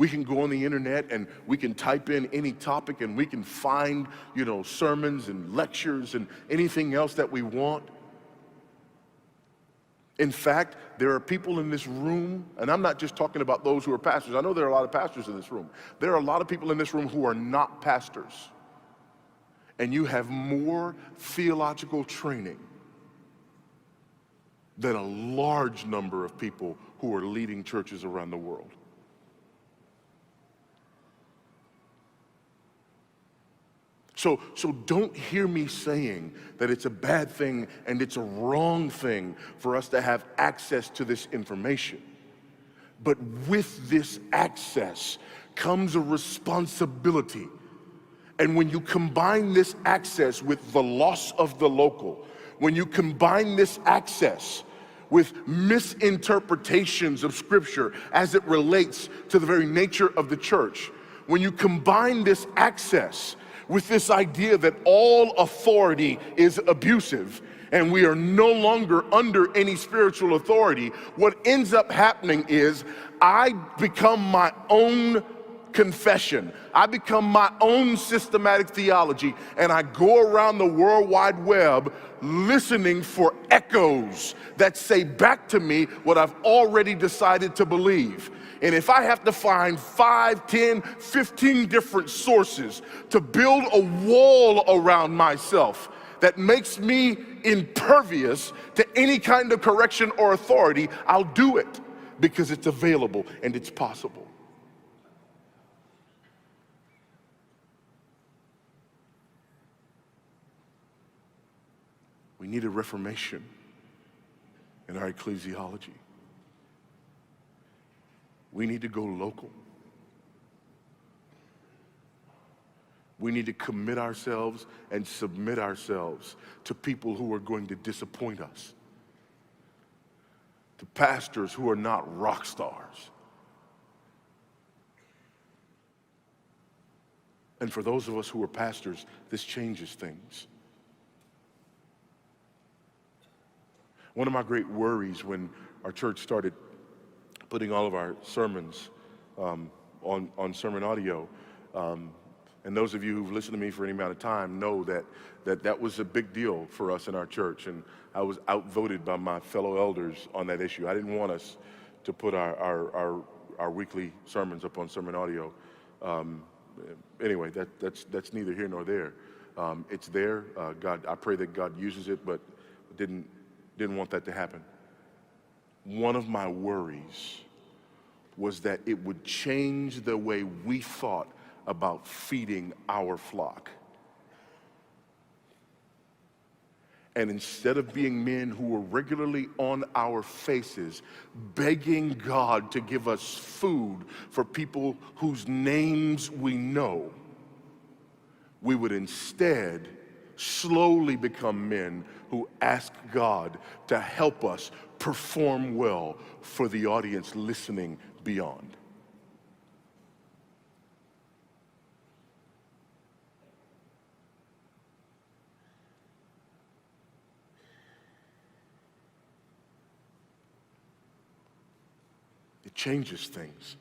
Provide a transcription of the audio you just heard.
We can go on the internet and we can type in any topic and we can find, sermons and lectures and anything else that we want. In fact, there are people in this room, and I'm not just talking about those who are pastors. I know there are a lot of pastors in this room. There are a lot of people in this room who are not pastors. And you have more theological training than a large number of people who are leading churches around the world. So don't hear me saying that it's a bad thing and it's a wrong thing for us to have access to this information. But with this access comes a responsibility. And when you combine this access with the loss of the local, when you combine this access with misinterpretations of Scripture as it relates to the very nature of the church, when you combine this access with this idea that all authority is abusive and we are no longer under any spiritual authority, what ends up happening is I become my own confession. I become my own systematic theology, and I go around the World Wide Web listening for echoes that say back to me what I've already decided to believe. And if I have to find 5, 10, 15 different sources to build a wall around myself that makes me impervious to any kind of correction or authority, I'll do it because it's available and it's possible. We need a reformation in our ecclesiology. We need to go local. We need to commit ourselves and submit ourselves to people who are going to disappoint us, to pastors who are not rock stars. And for those of us who are pastors, this changes things. One of my great worries when our church started putting all of our sermons on sermon audio, and those of you who've listened to me for any amount of time know that was a big deal for us in our church, and I was outvoted by my fellow elders on that issue. I didn't want us to put our weekly sermons up on sermon audio. Anyway, that's neither here nor there. It's there. I pray that God uses it, but didn't want that to happen. One of my worries was that it would change the way we thought about feeding our flock. And instead of being men who were regularly on our faces, begging God to give us food for people whose names we know, we would instead slowly become men who ask God to help us perform well for the audience listening beyond. It changes things.